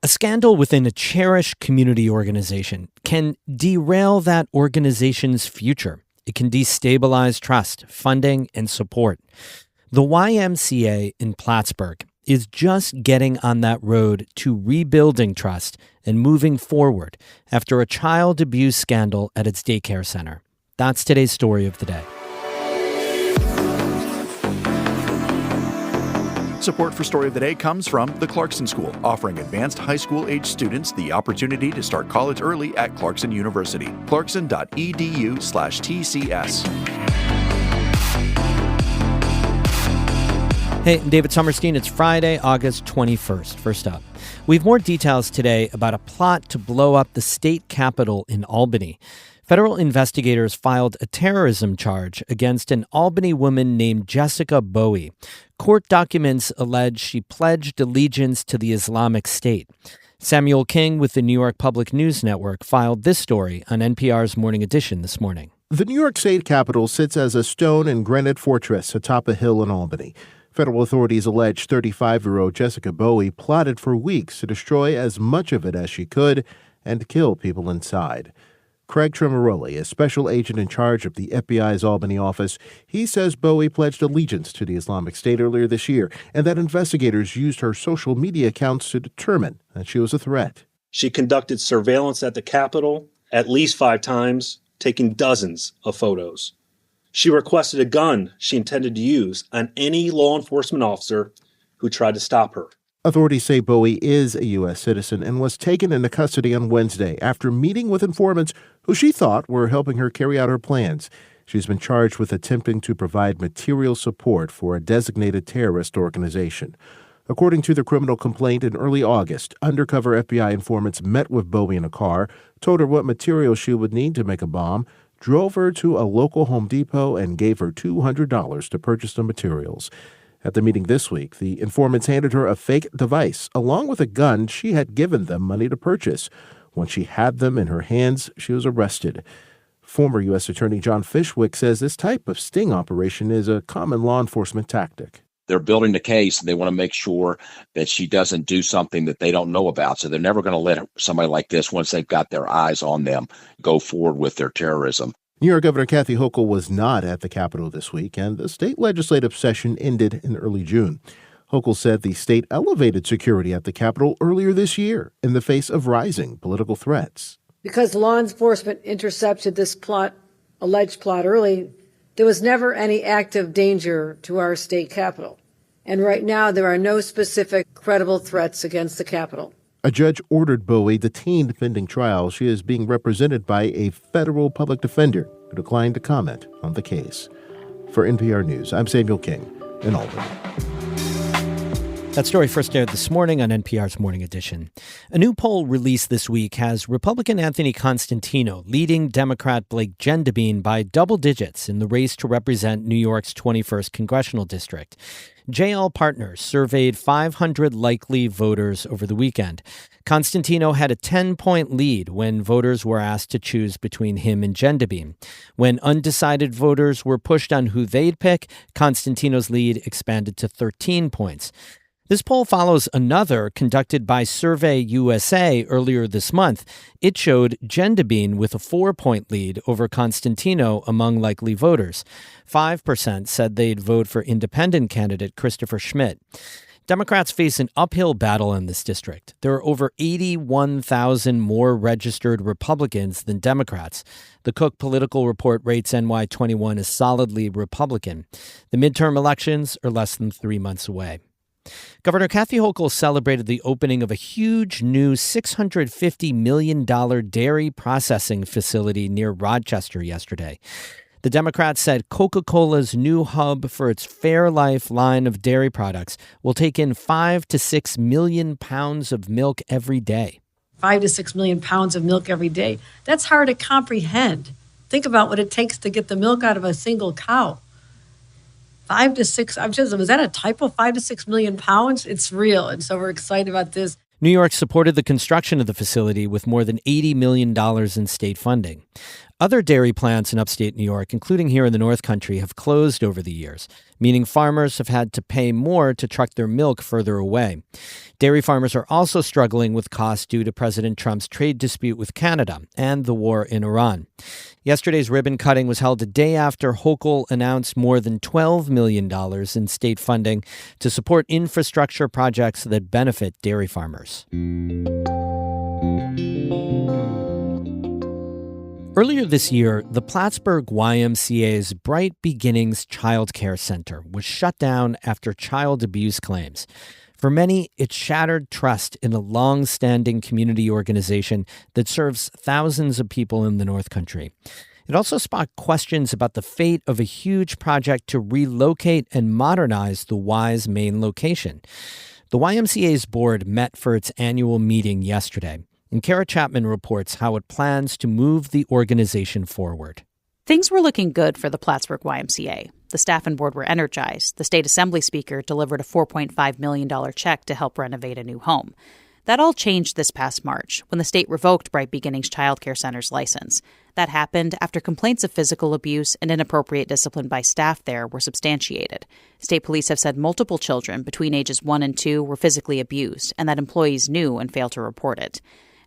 A scandal within a cherished community organization can derail that organization's future. It can destabilize trust, funding, and support. The YMCA in Plattsburgh is just getting on that road to rebuilding trust and moving forward after a child abuse scandal at its daycare center. That's today's story of the day. Support for Story of the Day comes from the Clarkson School, offering advanced high school-age students the opportunity to start college early at Clarkson University. clarkson.edu/TCS. Hey, I'm David Sommerstein. It's Friday, August 21st. First up, we have more details today about a plot to blow up the state capitol in Albany. Federal investigators filed a terrorism charge against an Albany woman named Jessica Bowie. Court documents allege she pledged allegiance to the Islamic State. Samuel King with the New York Public News Network filed this story on NPR's Morning Edition this morning. The New York State Capitol sits as a stone and granite fortress atop a hill in Albany. Federal authorities allege 35-year-old Jessica Bowie plotted for weeks to destroy as much of it as she could and kill people inside. Craig Tremaroli, a special agent in charge of the FBI's Albany office, he says Bowie pledged allegiance to the Islamic State earlier this year and that investigators used her social media accounts to determine that she was a threat. She conducted surveillance at the Capitol at least 5 times, taking dozens of photos. She requested a gun she intended to use on any law enforcement officer who tried to stop her. Authorities say Bowie is a U.S. citizen and was taken into custody on Wednesday after meeting with informants who she thought were helping her carry out her plans. She's been charged with attempting to provide material support for a designated terrorist organization. According to the criminal complaint, in early August, undercover FBI informants met with Bowie in a car, told her what material she would need to make a bomb, drove her to a local Home Depot, and gave her $200 to purchase the materials. At the meeting this week, the informants handed her a fake device, along with a gun she had given them money to purchase. Once she had them in her hands, she was arrested. Former U.S. Attorney John Fishwick says this type of sting operation is a common law enforcement tactic. They're building the case, and they want to make sure that she doesn't do something that they don't know about. So they're never going to let somebody like this, once they've got their eyes on them, go forward with their terrorism. New York Governor Kathy Hochul was not at the Capitol this week, and the state legislative session ended in early June. Hochul said the state elevated security at the Capitol earlier this year in the face of rising political threats. Because law enforcement intercepted this alleged plot early, there was never any active danger to our state capitol. And right now, there are no specific credible threats against the Capitol. A judge ordered Bowie detained pending trial. She is being represented by a federal public defender who declined to comment on the case. For NPR News, I'm Samuel King in Albany. That story first aired this morning on NPR's Morning Edition. A new poll released this week has Republican Anthony Constantino leading Democrat Blake Gendebien by double digits in the race to represent New York's 21st congressional district. JL Partners surveyed 500 likely voters over the weekend. Constantino had a 10-point lead when voters were asked to choose between him and Gendebien. When undecided voters were pushed on who they'd pick, Constantino's lead expanded to 13 points. This poll follows another conducted by Survey USA earlier this month. It showed Gendebien with a 4-point lead over Constantino among likely voters. 5% said they'd vote for independent candidate Christopher Schmidt. Democrats face an uphill battle in this district. There are over 81,000 more registered Republicans than Democrats. The Cook Political Report rates NY21 as solidly Republican. The midterm elections are less than 3 months away. Governor Kathy Hochul celebrated the opening of a huge new $650 million dairy processing facility near Rochester yesterday. The Democrats said Coca-Cola's new hub for its Fairlife line of dairy products will take in 5 to 6 million pounds of milk every day. 5 to 6 million pounds of milk every day. That's hard to comprehend. Think about what it takes to get the milk out of a single cow. 5 to 6, was that a typo? 5 to 6 million pounds? It's real. And so we're excited about this. New York supported the construction of the facility with more than $80 million in state funding. Other dairy plants in upstate New York, including here in the North Country, have closed over the years, meaning farmers have had to pay more to truck their milk further away. Dairy farmers are also struggling with costs due to President Trump's trade dispute with Canada and the war in Iran. Yesterday's ribbon cutting was held a day after Hochul announced more than $12 million in state funding to support infrastructure projects that benefit dairy farmers. Earlier this year, the Plattsburgh YMCA's Bright Beginnings Child Care Center was shut down after child abuse claims. For many, it shattered trust in a long-standing community organization that serves thousands of people in the North Country. It also sparked questions about the fate of a huge project to relocate and modernize the Y's main location. The YMCA's board met for its annual meeting yesterday, and Kara Chapman reports how it plans to move the organization forward. Things were looking good for the Plattsburgh YMCA. The staff and board were energized. The state assembly speaker delivered a $4.5 million check to help renovate a new home. That all changed this past March when the state revoked Bright Beginnings Child Care Center's license. That happened after complaints of physical abuse and inappropriate discipline by staff there were substantiated. State police have said multiple children between ages 1 and 2 were physically abused and that employees knew and failed to report it.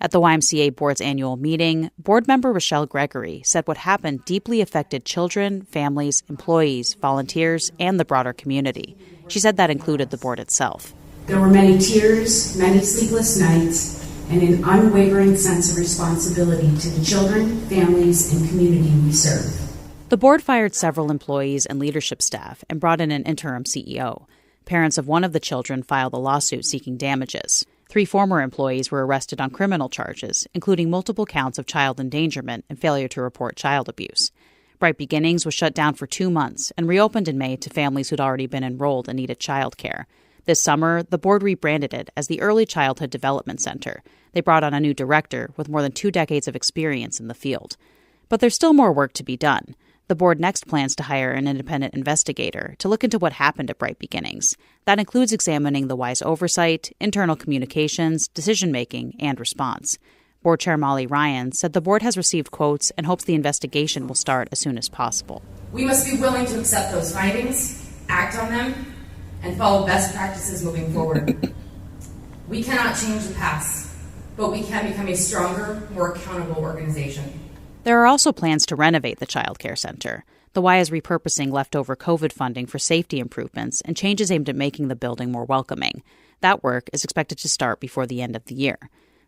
At the YMCA board's annual meeting, board member Rochelle Gregory said what happened deeply affected children, families, employees, volunteers, and the broader community. She said that included the board itself. There were many tears, many sleepless nights, and an unwavering sense of responsibility to the children, families, and community we serve. The board fired several employees and leadership staff and brought in an interim CEO. Parents of one of the children filed a lawsuit seeking damages. 3 former employees were arrested on criminal charges, including multiple counts of child endangerment and failure to report child abuse. Bright Beginnings was shut down for 2 months and reopened in May to families who'd already been enrolled and needed child care. This summer, the board rebranded it as the Early Childhood Development Center. They brought on a new director with more than 2 decades of experience in the field. But there's still more work to be done. The board next plans to hire an independent investigator to look into what happened at Bright Beginnings. That includes examining the Y's oversight, internal communications, decision-making, and response. Board Chair Molly Ryan said the board has received quotes and hopes the investigation will start as soon as possible. We must be willing to accept those findings, act on them, and follow best practices moving forward. We cannot change the past, but we can become a stronger, more accountable organization. There are also plans to renovate the child care center. The Y is repurposing leftover COVID funding for safety improvements and changes aimed at making the building more welcoming. That work is expected to start before the end of the year.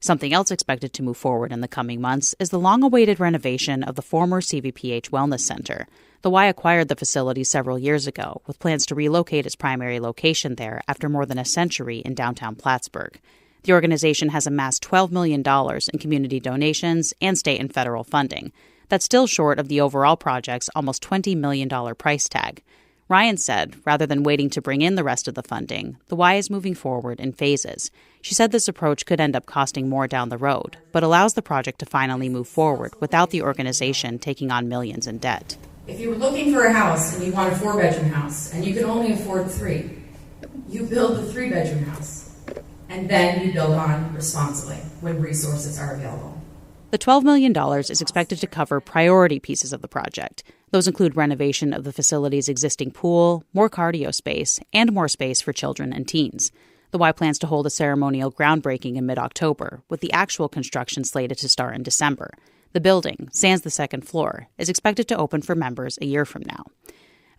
Something else expected to move forward in the coming months is the long-awaited renovation of the former CVPH Wellness Center. The Y acquired the facility several years ago, with plans to relocate its primary location there after more than a century in downtown Plattsburgh. The organization has amassed $12 million in community donations and state and federal funding. That's still short of the overall project's almost $20 million price tag. Ryan said, rather than waiting to bring in the rest of the funding, the Y is moving forward in phases. She said this approach could end up costing more down the road, but allows the project to finally move forward without the organization taking on millions in debt. If you were looking for a house and you want a 4-bedroom house and you can only afford 3, you build the 3-bedroom house. And then you build on responsibly when resources are available. The $12 million is expected to cover priority pieces of the project. Those include renovation of the facility's existing pool, more cardio space, and more space for children and teens. The Y plans to hold a ceremonial groundbreaking in mid-October, with the actual construction slated to start in December. The building, sans the second floor, is expected to open for members a year from now.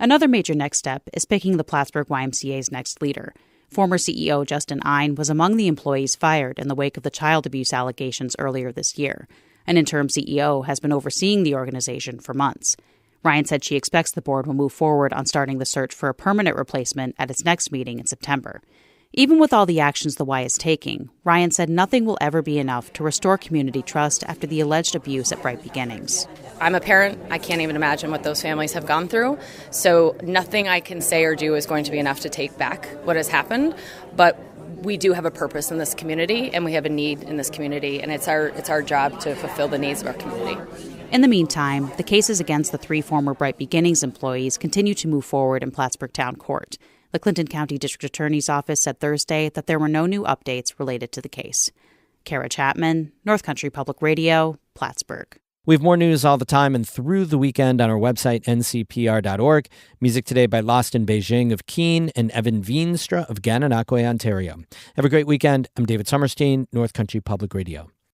Another major next step is picking the Plattsburgh YMCA's next leader. Former CEO Justin Ein was among the employees fired in the wake of the child abuse allegations earlier this year. An interim CEO has been overseeing the organization for months. Ryan said she expects the board will move forward on starting the search for a permanent replacement at its next meeting in September. Even with all the actions the Y is taking, Ryan said nothing will ever be enough to restore community trust after the alleged abuse at Bright Beginnings. I'm a parent. I can't even imagine what those families have gone through. So nothing I can say or do is going to be enough to take back what has happened. But we do have a purpose in this community, and we have a need in this community, and it's our job to fulfill the needs of our community. In the meantime, the cases against the 3 former Bright Beginnings employees continue to move forward in Plattsburgh Town Court. The Clinton County District Attorney's Office said Thursday that there were no new updates related to the case. Kara Chapman, North Country Public Radio, Plattsburgh. We have more news all the time and through the weekend on our website, ncpr.org. Music today by Lost in Beijing of Keane and Evan Veenstra of Gananoque, Ontario. Have a great weekend. I'm David Summerstein, North Country Public Radio.